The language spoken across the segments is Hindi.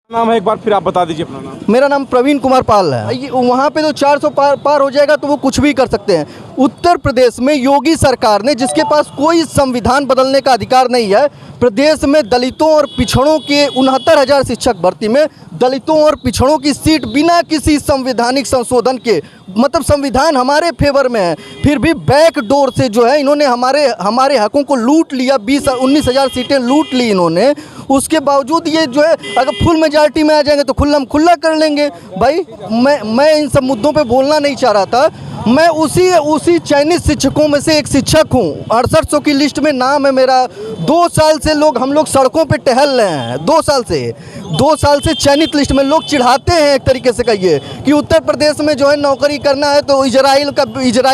नाम है, एक बार फिर आप बता दीजिए अपना नाम। मेरा नाम प्रवीण कुमार पाल है। वहाँ पे तो 400 पार हो जाएगा तो वो कुछ भी कर सकते हैं। उत्तर प्रदेश में योगी सरकार ने, जिसके पास कोई संविधान बदलने का अधिकार नहीं है, प्रदेश में दलितों और पिछड़ों के 69,000 शिक्षक भर्ती में दलितों और पिछड़ों की सीट बिना किसी संवैधानिक संशोधन के, मतलब संविधान हमारे फेवर में है, फिर भी बैक डोर से जो है इन्होंने हमारे हकों को लूट लिया। 19,000 सीटें लूट ली इन्होंने। उसके बावजूद ये जो है अगर फुल मेजॉरिटी में आ जाएंगे तो खुला कर लेंगे। भाई मैं इन सब मुद्दों पे बोलना नहीं चाह रहा था। मैं उसी चयनित शिक्षकों में से एक शिक्षक हूँ। 6800 की लिस्ट में नाम है मेरा। 2 साल से हम लोग सड़कों पे टहल रहे हैं। 2 साल से चयनित लिस्ट में लोग चिढ़ाते हैं एक तरीके से कहिए कि उत्तर प्रदेश में जो है नौकरी करना है तो इजराइल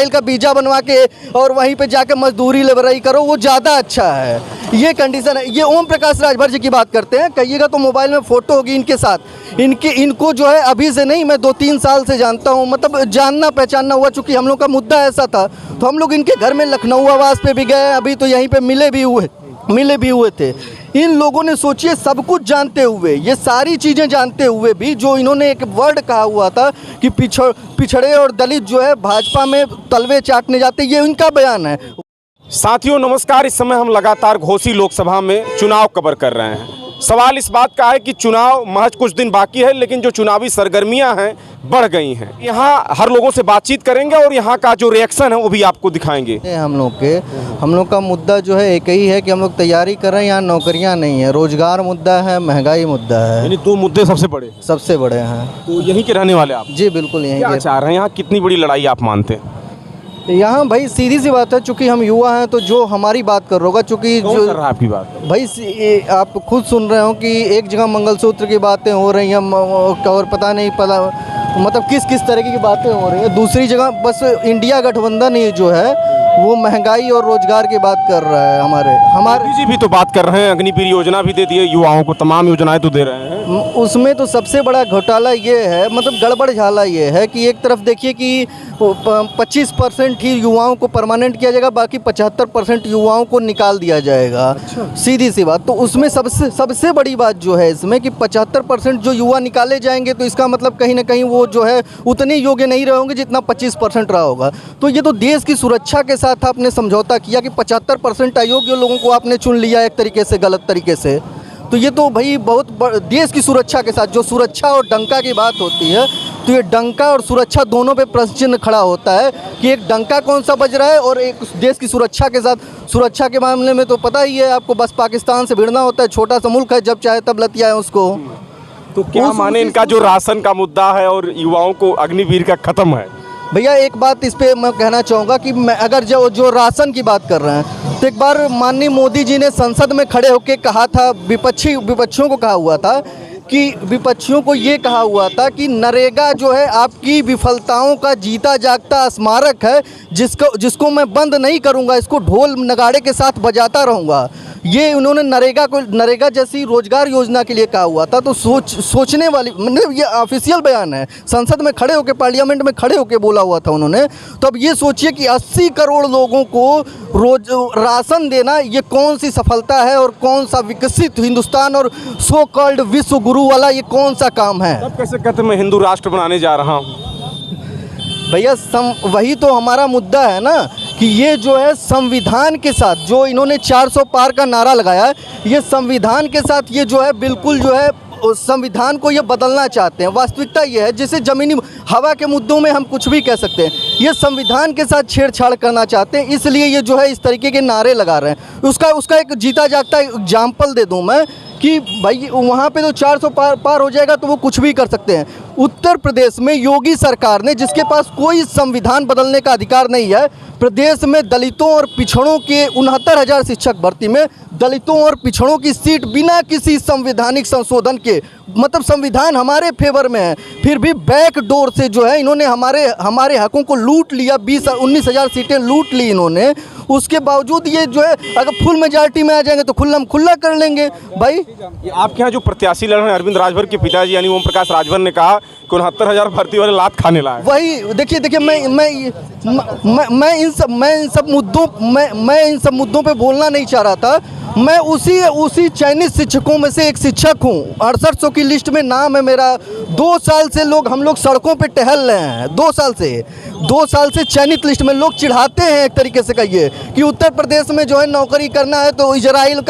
का वीज़ा बनवा के और वहीं पे जाके मजदूरी लेबराई करो, वो ज़्यादा अच्छा है। ये कंडीशन है। ये ओम प्रकाश राजभर जी की बात करते हैं, कहिएगा तो मोबाइल में फ़ोटो होगी इनके साथ। इनको जो है अभी से नहीं, मैं 2-3 साल से जानता हूँ, मतलब जानना पहचानना हुआ। चूँकि हम लोग का मुद्दा ऐसा था तो हम लोग इनके घर में लखनऊ आवास पे भी गए, अभी तो यहीं पे मिले भी हुए थे। इन लोगों ने, सोचिए, सब कुछ जानते हुए, ये सारी चीज़ें जानते हुए भी जो इन्होंने एक वर्ड कहा हुआ था कि पिछड़े और दलित जो है भाजपा में तलवे चाटने जाते, ये इनका बयान है। साथियों नमस्कार। इस समय हम लगातार घोसी लोकसभा में चुनाव कवर कर रहे हैं। सवाल इस बात का है कि चुनाव महज कुछ दिन बाकी है, लेकिन जो चुनावी सरगर्मियां हैं बढ़ गई हैं। यहाँ हर लोगों से बातचीत करेंगे और यहाँ का जो रिएक्शन है वो भी आपको दिखाएंगे। हम लोग का मुद्दा जो है एक ही है कि हम लोग तैयारी कर रहे हैं। यहाँ नौकरियाँ नहीं है, रोजगार मुद्दा है, महंगाई मुद्दा है। यानी 2 मुद्दे सबसे बड़े हैं। तो यहीं के रहने वाले आप? जी बिल्कुल यहीं क्या चाह रहे हैं? यहाँ कितनी बड़ी लड़ाई आप मानते हैं? यहाँ भाई सीधी सी बात है, चूँकि हम युवा हैं तो जो हमारी बात कर होगा, चूँकि जो कर रहा है आपकी बात भाई, आप खुद सुन रहे हो कि एक जगह मंगलसूत्र की बातें हो रही हैं और पता नहीं मतलब किस तरीके की बातें हो रही हैं। दूसरी जगह बस इंडिया गठबंधन ही जो है वो महंगाई और रोजगार की बात कर रहा है। हमारे जी भी तो बात कर रहे हैं, अग्निवीर योजना भी दे दी है युवाओं को, तमाम योजनाएं तो दे रहे हैं। उसमें तो सबसे बड़ा घोटाला ये है, मतलब गड़बड़ झाला ये है कि एक तरफ देखिए कि 25% ही युवाओं को परमानेंट किया जाएगा, बाकी 75% युवाओं को निकाल दिया जाएगा। अच्छा। सीधी सी बात। तो उसमें सबसे बड़ी बात जो है इसमें कि 75% जो युवा निकाले जाएंगे तो इसका मतलब कहीं ना कहीं वो जो है उतने योग्य नहीं रहेंगे जितना 25% रहा होगा। तो ये तो देश की सुरक्षा के साथ आपने समझौता किया कि 75% अयोग्य लोगों को आपने चुन लिया एक तरीके से, गलत तरीके से। तो ये तो भाई बहुत देश की सुरक्षा के साथ, जो सुरक्षा और डंका की बात होती है, तो ये डंका और सुरक्षा दोनों पे प्रश्न चिन्ह खड़ा होता है कि एक डंका कौन सा बज रहा है और एक देश की सुरक्षा के साथ। सुरक्षा के मामले में तो पता ही है आपको, बस पाकिस्तान से भिड़ना होता है। छोटा सा मुल्क है, जब चाहे तब लतियाए उसको। तो क्या माने इनका जो राशन का मुद्दा है और युवाओं को अग्निवीर का खत्म है? भैया एक बात इस पे मैं कहना चाहूँगा कि अगर जो राशन की बात कर रहे हैं तो एक बार माननीय मोदी जी ने संसद में खड़े होकर कहा था, विपक्षियों को कहा हुआ था कि विपक्षियों को ये कहा हुआ था कि नरेगा जो है आपकी विफलताओं का जीता जागता स्मारक है, जिसको मैं बंद नहीं करूँगा, इसको ढोल नगाड़े के साथ बजाता रहूँगा। ये उन्होंने नरेगा जैसी रोजगार योजना के लिए कहा हुआ था। तो सोचने वाली, मतलब ये ऑफिशियल बयान है, संसद में खड़े होकर, पार्लियामेंट में खड़े होकर बोला हुआ था उन्होंने। तो अब ये सोचिए कि 80 करोड़ लोगों को रोज राशन देना ये कौन सी सफलता है और कौन सा विकसित हिंदुस्तान और सो कॉल्ड विश्व गुरु वाला ये कौन सा काम है? तब कैसे कहते मैं हिंदू राष्ट्र बनाने जा रहा हूँ? भैया वही तो हमारा मुद्दा है ना कि ये जो है संविधान के साथ, जो इन्होंने 400 पार का नारा लगाया है, ये संविधान के साथ ये जो है बिल्कुल जो है संविधान को ये बदलना चाहते हैं। वास्तविकता ये है, जैसे ज़मीनी हवा के मुद्दों में हम कुछ भी कह सकते हैं, ये संविधान के साथ छेड़छाड़ करना चाहते हैं, इसलिए ये जो है इस तरीके के नारे लगा रहे हैं। उसका एक जीता जागता एग्जाम्पल दे दूं मैं कि भाई वहाँ पे तो 400 पार हो जाएगा तो वो कुछ भी कर सकते हैं। उत्तर प्रदेश में योगी सरकार ने, जिसके पास कोई संविधान बदलने का अधिकार नहीं है, प्रदेश में दलितों और पिछड़ों के 69,000 शिक्षक भर्ती में दलितों और पिछड़ों की सीट बिना किसी संवैधानिक संशोधन के, मतलब संविधान हमारे फेवर में है, फिर भी बैक डोर से जो है इन्होंने हमारे हकों को लूट लिया। 19,000 सीटें लूट ली इन्होंने। उसके बावजूद ये जो है अगर फुल मेजॉरिटी में आ जाएंगे तो खुला कर लेंगे भाई। ये आपके यहाँ जो प्रत्याशी लड़ रहे हैं अरविंद राजभर के पिताजी यानी ओम प्रकाश राजभर ने कहा कि 69,000 भर्ती वाले लात खाने लाए। वही देखिए मैं इन सब मुद्दों पे बोलना नहीं चाह रहा था। मैं उसी चयनित शिक्षकों में से एक शिक्षक हूँ। 6800 की लिस्ट में नाम है मेरा। 2 साल से हम लोग सड़कों पे टहल रहे हैं। 2 साल से चयनित लिस्ट में लोग चिढ़ाते हैं एक तरीके से कहिए कि उत्तर प्रदेश में जो है नौकरी करना है तो इजराइल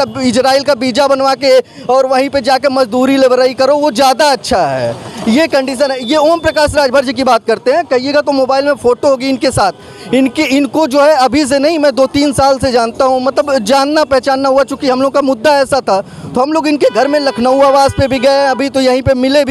का वीज़ा बनवा के और वहीं पे जाके मजदूरी लेबरई करो, वो ज़्यादा अच्छा है। ये कंडीशन है। ये ओम प्रकाश राजभर जी की बात करते हैं, कहिएगा तो मोबाइल में फ़ोटो होगी इनके साथ। इनको जो है अभी से नहीं, मैं 2-3 साल से जानता हूँ, मतलब जानना पहचानना हुआ। चूँकि हम लोग का मुद्दा ऐसा था तो हम लोग इनके घर में लखनऊ आवास पे भी गए, अभी तो यहीं पे मिले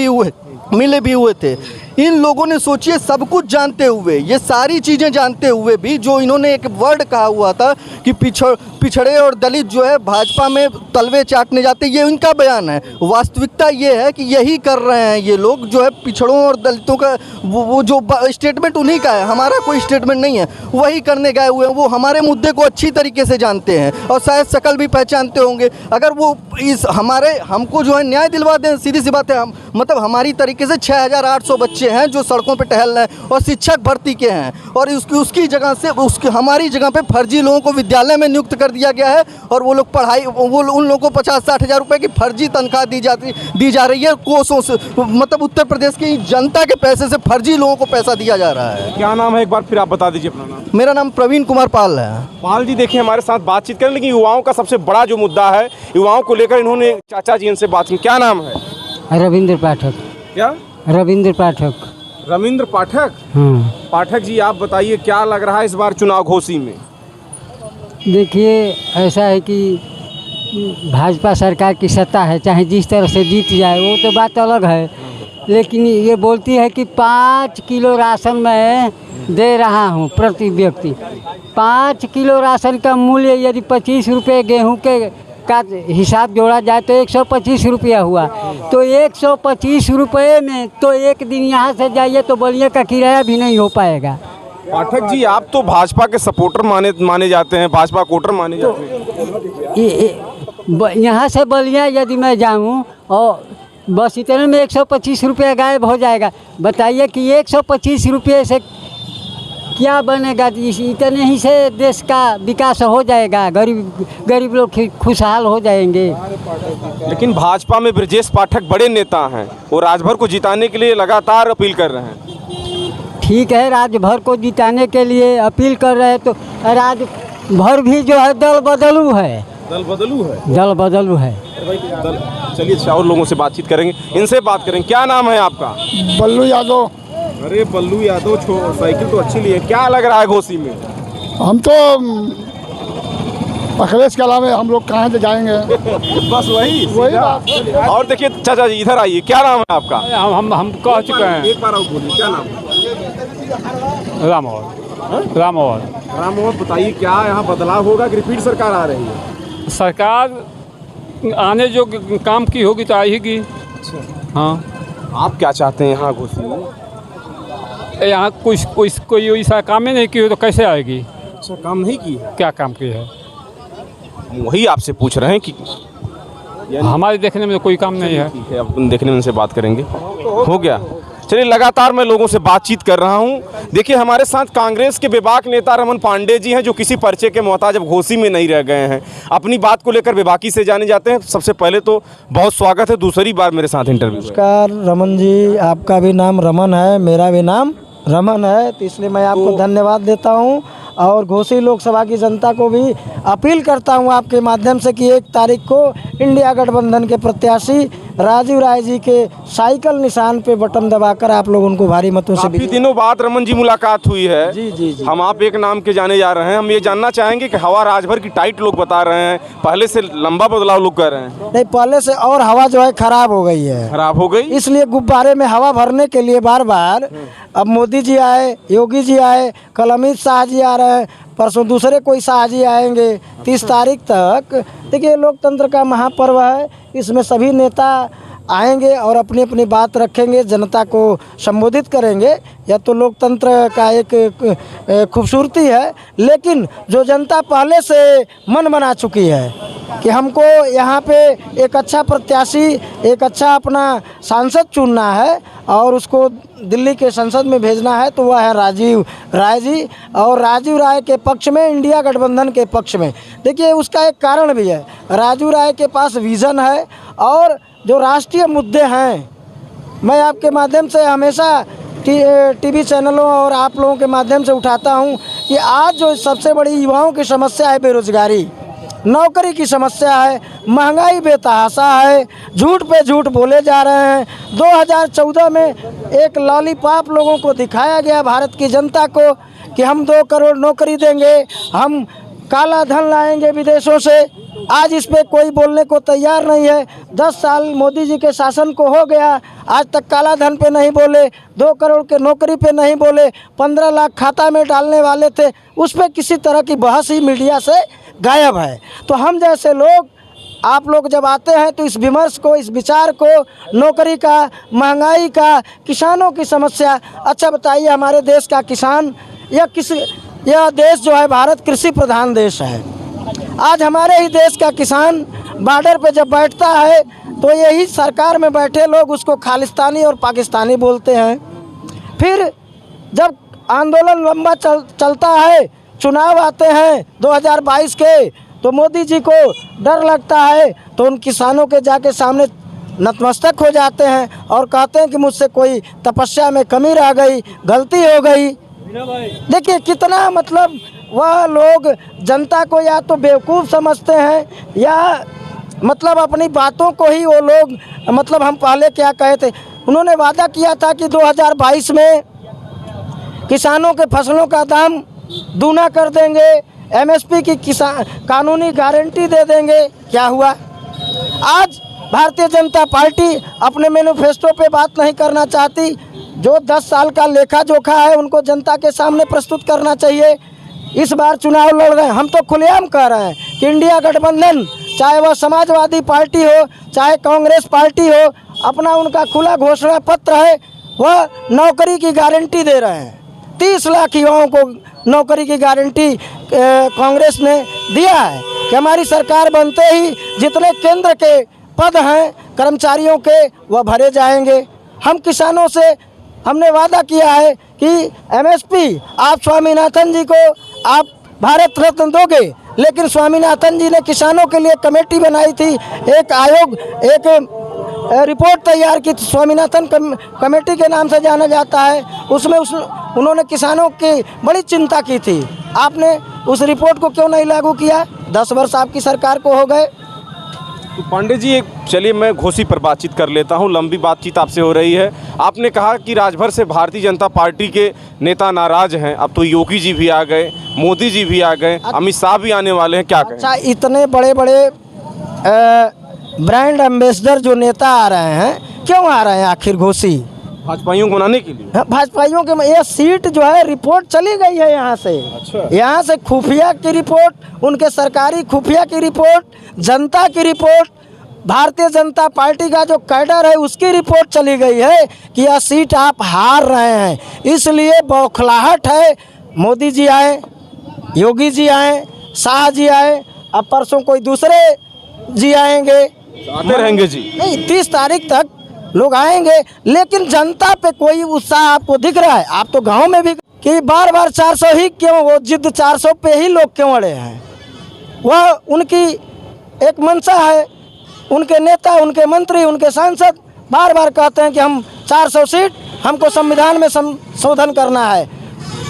भी हुए थे। इन लोगों ने सोचिए सब कुछ जानते हुए, ये सारी चीज़ें जानते हुए भी जो इन्होंने एक वर्ड कहा हुआ था कि पिछड़े और दलित जो है भाजपा में तलवे चाटने जाते, ये इनका बयान है। वास्तविकता ये है कि यही कर रहे हैं ये लोग जो है पिछड़ों और दलितों का वो जो स्टेटमेंट उन्हीं का है, हमारा कोई स्टेटमेंट नहीं है, वही करने गए हुए हैं। वो हमारे मुद्दे को अच्छी तरीके से जानते हैं और शायद शकल भी पहचानते होंगे। अगर वो हमको जो है न्याय दिलवा दें, सीधी सी बात है, मतलब हमारी तरीके से 6800 बच्चे हैं जो सड़कों पे टहल रहे हैं और शिक्षक भर्ती के हैं, और उसकी जगह से हमारी जगह पे फर्जी लोगों को विद्यालय में नियुक्त कर दिया गया है और वो लोग उन लोगों को 50-60 हज़ार रुपये की फर्जी तनख्वाह दी जा रही है कोसों से। मतलब उत्तर प्रदेश की जनता के पैसे से फर्जी लोगों को पैसा दिया जा रहा है। क्या नाम है एक बार फिर आप बता दीजिए अपना नाम। मेरा नाम प्रवीण कुमार पाल है। पाल जी देखिए हमारे साथ बातचीत करें, लेकिन युवाओं का सबसे बड़ा जो मुद्दा है, युवाओं को लेकर इन्होंने चाचा जी इनसे बात की। क्या नाम है? रविंद्र पाठक। क्या? रविंद्र पाठक। रविंद्र पाठक। पाठक जी आप बताइए क्या लग रहा है इस बार चुनाव घोषी में? देखिए ऐसा है कि भाजपा सरकार की सत्ता है, चाहे जिस तरह से जीत जाए वो तो बात अलग है, लेकिन ये बोलती है कि 5 किलो राशन मैं दे रहा हूँ प्रति व्यक्ति। 5 किलो राशन का मूल्य यदि 25 रुपये गेहूँ के का हिसाब जोड़ा जाए तो 125 रुपया हुआ। तो 125 रुपये में तो एक दिन यहाँ से जाइए तो बलिया का किराया भी नहीं हो पाएगा। पाठक जी आप तो भाजपा के सपोर्टर माने जाते हैं, भाजपा कोटर माने जाते हैं। यहाँ से बलिया यदि मैं जाऊँ और बस इतने में 125 रुपया गायब हो जाएगा। बताइए कि 125 रुपये से क्या बनेगा? इतने ही से देश का विकास हो जाएगा, गरीब लोग खुशहाल हो जाएंगे। लेकिन भाजपा में ब्रजेश पाठक बड़े नेता हैं, वो राजभर को जिताने के लिए लगातार अपील कर रहे हैं। ठीक है, राजभर को जिताने के लिए अपील कर रहे हैं तो राजभर भी जो है दल बदलू है। चलिए और लोगों से बातचीत करेंगे, इनसे बात करेंगे। क्या नाम है आपका? बल्लू यादव। अरे बल्लू यादव, साइकिल तो अच्छी ली है। क्या लग रहा है घोसी में? हम तो अखिलेश के अलावा हम लोग कहाँ से जाएंगे? बस वही बात। और देखिए चाचा जी इधर आइए, क्या नाम है आपका? हम कह चुके हैं। एक बार और बोलिए क्या नाम है? रामोहन। बताइए क्या यहाँ बदलाव होगा कि रिपीट सरकार आ रही है? सरकार आने जो काम की होगी तो आएगी। हाँ, आप क्या चाहते हैं यहाँ घोसी में? यहाँ कोई ऐसा काम ही नहीं की हो तो कैसे आएगी? अच्छा, काम नहीं की है? क्या काम की है वही आपसे पूछ रहे हैं कि हमारे देखने में तो कोई काम नहीं है। ठीक है, अब देखने में उनसे बात करेंगे। हो गया। चलिए लगातार मैं लोगों से बातचीत कर रहा हूं। देखिए हमारे साथ कांग्रेस के बेबाक नेता रमन पांडे जी हैं, जो किसी पर्चे के मोहताज अब घोसी में नहीं रह गए हैं। अपनी बात को लेकर बेबाकी से जाने जाते हैं। सबसे पहले तो बहुत स्वागत है, दूसरी बार मेरे साथ इंटरव्यू। नमस्कार रमन जी, आपका भी नाम रमन है, मेरा भी नाम रमन है, तो इसलिए मैं आपको धन्यवाद देता हूं और घोसी लोकसभा की जनता को भी अपील करता हूं आपके माध्यम से कि 1 तारीख को इंडिया गठबंधन के प्रत्याशी राजीव राय जी के साइकिल निशान पे बटन दबाकर आप लोग उनको भारी मतों से। काफी दिनों बाद रमन जी मुलाकात हुई है। जी। हम आप एक नाम के जाने जा रहे हैं। हम ये जानना चाहेंगे कि हवा राजभर की टाइट लोग बता रहे हैं, पहले से लंबा बदलाव लोग कर रहे हैं। नहीं, पहले से और हवा जो है खराब हो गई है। खराब हो गई, इसलिए गुब्बारे में हवा भरने के लिए बार बार अब मोदी जी आए, योगी जी आए, कल अमित शाह जी आ रहे हैं, परसों दूसरे कोई शाह जी आएंगे। 30 तारीख तक देखिए लोकतंत्र का महापर्व है, इसमें सभी नेता आएंगे और अपनी अपनी बात रखेंगे, जनता को संबोधित करेंगे। यह तो लोकतंत्र का एक खूबसूरती है। लेकिन जो जनता पहले से मन बना चुकी है कि हमको यहाँ पे एक अच्छा प्रत्याशी, एक अच्छा अपना सांसद चुनना है और उसको दिल्ली के संसद में भेजना है, तो वह है राजीव राय जी। और राजीव राय के पक्ष में, इंडिया गठबंधन के पक्ष में, देखिए उसका एक कारण भी है। राजीव राय के पास विज़न है और जो राष्ट्रीय मुद्दे हैं, मैं आपके माध्यम से हमेशा टीवी चैनलों और आप लोगों के माध्यम से उठाता हूं कि आज जो सबसे बड़ी युवाओं की समस्या है बेरोजगारी, नौकरी की समस्या है, महंगाई बेतहाशा है, झूठ पे झूठ बोले जा रहे हैं। 2014 में एक लॉलीपॉप लोगों को दिखाया गया, भारत की जनता को, कि हम 2 करोड़ नौकरी देंगे, हम काला धन लाएंगे विदेशों से। आज इस पे कोई बोलने को तैयार नहीं है। 10 साल मोदी जी के शासन को हो गया, आज तक काला धन पे नहीं बोले, 2 करोड़ के नौकरी पे नहीं बोले, 15 लाख खाता में डालने वाले थे, उस पर किसी तरह की बहस ही मीडिया से गायब है। तो हम जैसे लोग, आप लोग जब आते हैं तो इस विमर्श को, इस विचार को, नौकरी का, महंगाई का, किसानों की समस्या, अच्छा बताइए हमारे देश का किसान, यह देश जो है भारत कृषि प्रधान देश है। आज हमारे ही देश का किसान बॉर्डर पे जब बैठता है तो यही सरकार में बैठे लोग उसको खालिस्तानी और पाकिस्तानी बोलते हैं। फिर जब आंदोलन लंबा चलता है, चुनाव आते हैं 2022 के, तो मोदी जी को डर लगता है तो उन किसानों के जाके सामने नतमस्तक हो जाते हैं और कहते हैं कि मुझसे कोई तपस्या में कमी रह गई, गलती हो गई। देखिए कितना, मतलब वह लोग जनता को या तो बेवकूफ़ समझते हैं या मतलब अपनी बातों को ही वो लोग, मतलब हम पहले क्या कहे थे, उन्होंने वादा किया था कि 2022 में किसानों के फसलों का दाम दूना कर देंगे, एमएसपी की कानूनी गारंटी दे देंगे। क्या हुआ? आज भारतीय जनता पार्टी अपने मैनिफेस्टो पे बात नहीं करना चाहती। जो 10 साल का लेखा जोखा है उनको जनता के सामने प्रस्तुत करना चाहिए। इस बार चुनाव लड़ रहे हैं, हम तो खुलेआम कह रहे हैं कि इंडिया गठबंधन, चाहे वह समाजवादी पार्टी हो, चाहे कांग्रेस पार्टी हो, अपना उनका खुला घोषणा पत्र है, वह नौकरी की गारंटी दे रहे हैं। 30 लाख युवाओं को नौकरी की गारंटी कांग्रेस ने दिया है कि हमारी सरकार बनते ही जितने केंद्र के पद हैं कर्मचारियों के, वह भरे जाएंगे। हम किसानों से हमने वादा किया है कि एमएसपी, आप स्वामीनाथन जी को आप भारत रत्न दोगे, लेकिन स्वामीनाथन जी ने किसानों के लिए कमेटी बनाई थी, एक आयोग, एक रिपोर्ट तैयार की, स्वामीनाथन कमेटी के नाम से जाना जाता है। उसमें उन्होंने किसानों की बड़ी चिंता की थी। आपने उस रिपोर्ट को क्यों नहीं लागू किया? 10 वर्ष आपकी सरकार को हो गए। तो पांडे जी, एक चलिए मैं घोसी पर बातचीत कर लेता हूं, लंबी बातचीत आपसे हो रही है। आपने कहा कि राजभर से भारतीय जनता पार्टी के नेता नाराज हैं, अब तो योगी जी भी आ गए, मोदी जी भी आ गए, अमित शाह भी आने वाले हैं, क्या कहें? अच्छा, इतने बड़े बड़े ब्रांड एम्बेसडर जो नेता आ रहे हैं, क्यों आ रहे हैं आखिर घोसी? भाजपाइयों को मनाने के लिए। भाजपाइयों के ये सीट जो है, रिपोर्ट चली गई है यहाँ से। अच्छा। यहाँ से खुफिया की रिपोर्ट, उनके सरकारी खुफिया की रिपोर्ट, जनता की रिपोर्ट, भारतीय जनता पार्टी का जो कैडर है उसकी रिपोर्ट चली गई है कि यह सीट आप हार रहे हैं। इसलिए बौखलाहट है। मोदी जी आए, योगी जी आए, शाह जी आए, अब परसों कोई दूसरे जी आएंगे, आते रहेंगे जी। नहीं, 30 तारीख तक लोग आएंगे, लेकिन जनता पे कोई उत्साह आपको दिख रहा है? आप तो गांव में भी कि बार बार 400 ही क्यों, वो जिद 400 पे ही लोग क्यों अड़े हैं? वह उनकी एक मंशा है। उनके नेता, उनके मंत्री, उनके सांसद बार बार कहते हैं कि हम 400 सीट, हमको संविधान में संशोधन करना है।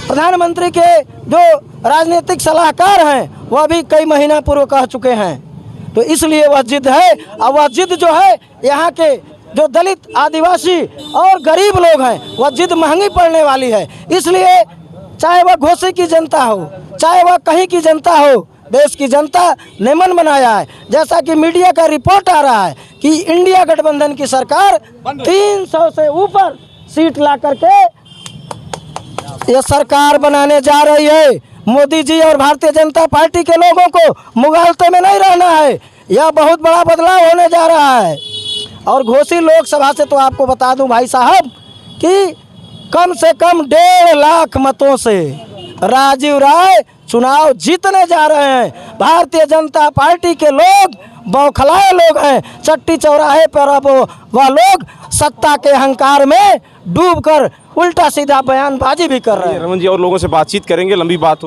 प्रधानमंत्री के जो राजनीतिक सलाहकार हैं वह भी कई महीना पूर्व कह चुके हैं। तो इसलिए वह जिद है, और वह जिद जो है यहाँ के जो दलित, आदिवासी और गरीब लोग हैं, वह जिद महंगी पड़ने वाली है। इसलिए चाहे वह घोसी की जनता हो, चाहे वह कहीं की जनता हो, देश की जनता ने मन बनाया है। जैसा कि मीडिया का रिपोर्ट आ रहा है कि इंडिया गठबंधन की सरकार 300 से ऊपर सीट ला करके ये सरकार बनाने जा रही है। मोदी जी और भारतीय जनता पार्टी के लोगों को मुगालते में नहीं रहना है। यह बहुत बड़ा बदलाव होने जा रहा है। और घोसी लोकसभा से तो आपको बता दूं भाई साहब कि कम से कम 1.5 लाख मतों से राजीव राय चुनाव जीतने जा रहे हैं। भारतीय जनता पार्टी के लोग बौखलाए लोग हैं। चट्टी चौराहे पर अब वह लोग सत्ता के अहंकार में डूबकर उल्टा सीधा बयानबाजी भी कर रहे हैं। रमन जी और लोगों से बातचीत करेंगे, लंबी बात हो।